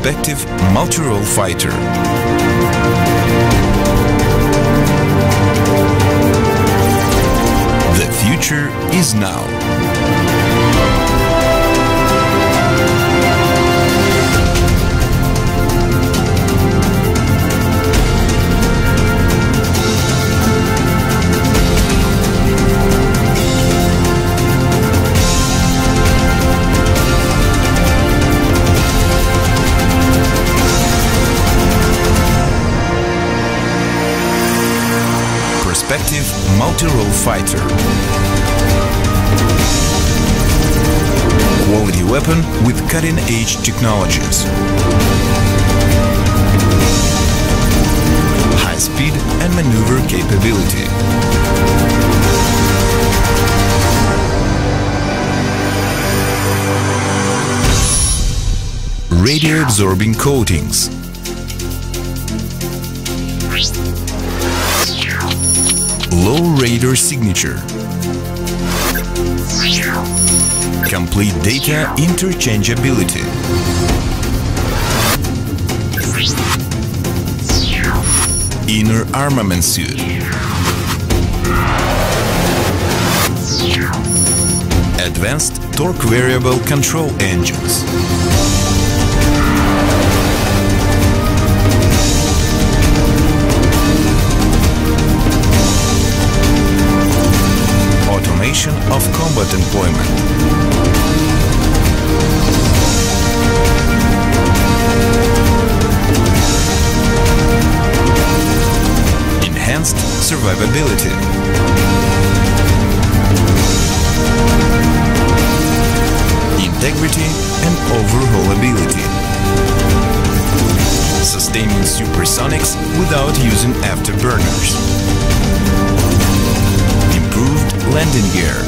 Perspective multi-role fighter. The future is now. Perspective multi-role fighter. Quality weapon with cutting-edge technologies. High speed and maneuver capability. Radio-absorbing coatings. Low radar signature. Complete data interchangeability. Inner armament suit. Advanced torque variable control engines. Automation of combat employment. Enhanced survivability. Integrity and overhaulability. Sustaining supersonics without using afterburners. Improved landing gear.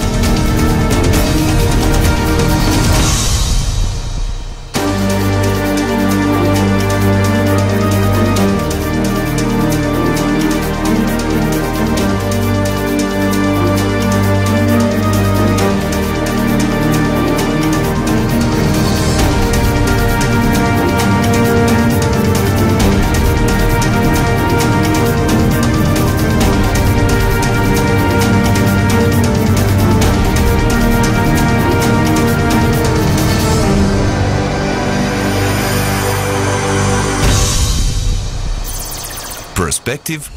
Perspective.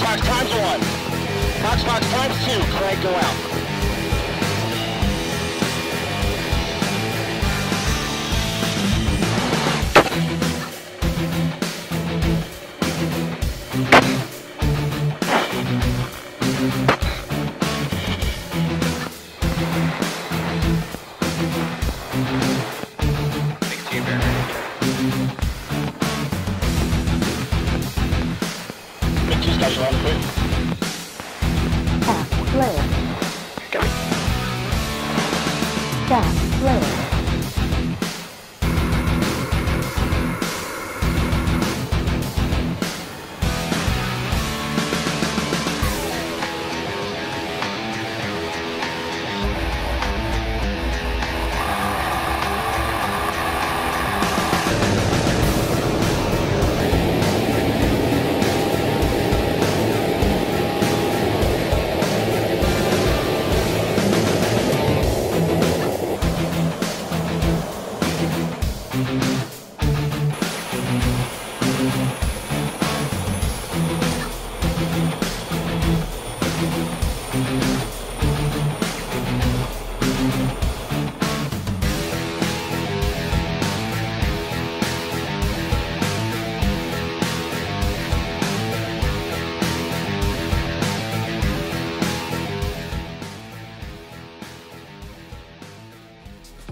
Fox times 1. Fox times 2. Crank, go out. Special on the quick. Tap flare. Tap flare.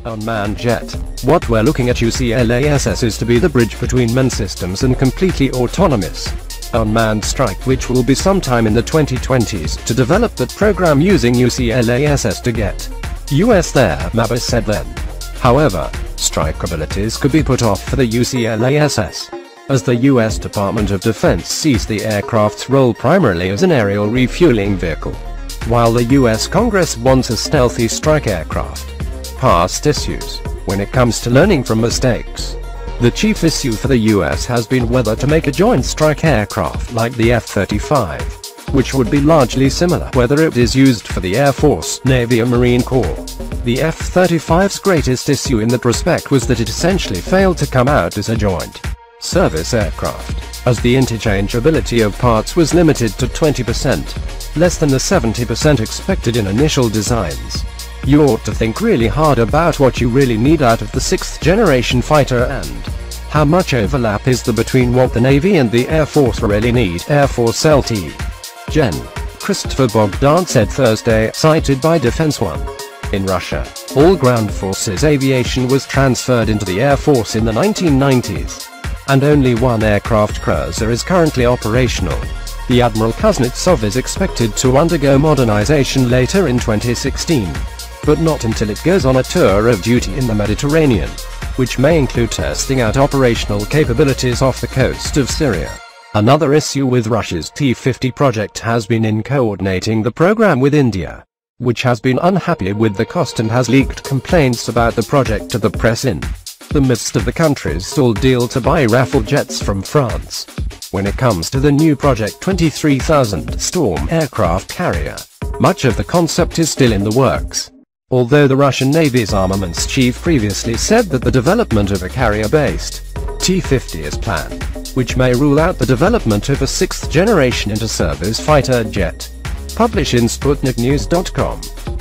Unmanned jet. What we're looking at UCLASS is to be the bridge between manned systems and completely autonomous unmanned strike, which will be sometime in the 2020s, to develop that program using UCLASS to get US there, Mabus said then. However, strike abilities could be put off for the UCLASS, as the US Department of Defense sees the aircraft's role primarily as an aerial refueling vehicle, while the US Congress wants a stealthy strike aircraft. Past issues. When it comes to learning from mistakes, the chief issue for the US has been whether to make a joint strike aircraft like the F-35, which would be largely similar whether it is used for the Air Force, Navy or Marine Corps. The F-35's greatest issue in that respect was that it essentially failed to come out as a joint service aircraft, as the interchangeability of parts was limited to 20%, less than the 70% expected in initial designs. You ought to think really hard about what you really need out of the 6th generation fighter and how much overlap is there between what the Navy and the Air Force really need. Air Force LT. Gen. Christopher Bogdan said Thursday, cited by Defense One. In Russia, all ground forces aviation was transferred into the Air Force in the 1990s, and only one aircraft cruiser is currently operational. The Admiral Kuznetsov is expected to undergo modernization later in 2016. But not until it goes on a tour of duty in the Mediterranean, which may include testing out operational capabilities off the coast of Syria. Another issue with Russia's T-50 project has been in coordinating the program with India, which has been unhappy with the cost and has leaked complaints about the project to the press in the midst of the country's stalled deal to buy Rafale jets from France. When it comes to the new Project 23,000 Storm aircraft carrier, much of the concept is still in the works. Although the Russian Navy's armaments chief previously said that the development of a carrier-based T-50 is planned, which may rule out the development of a 6th generation inter-service fighter jet. Publish in SputnikNews.com.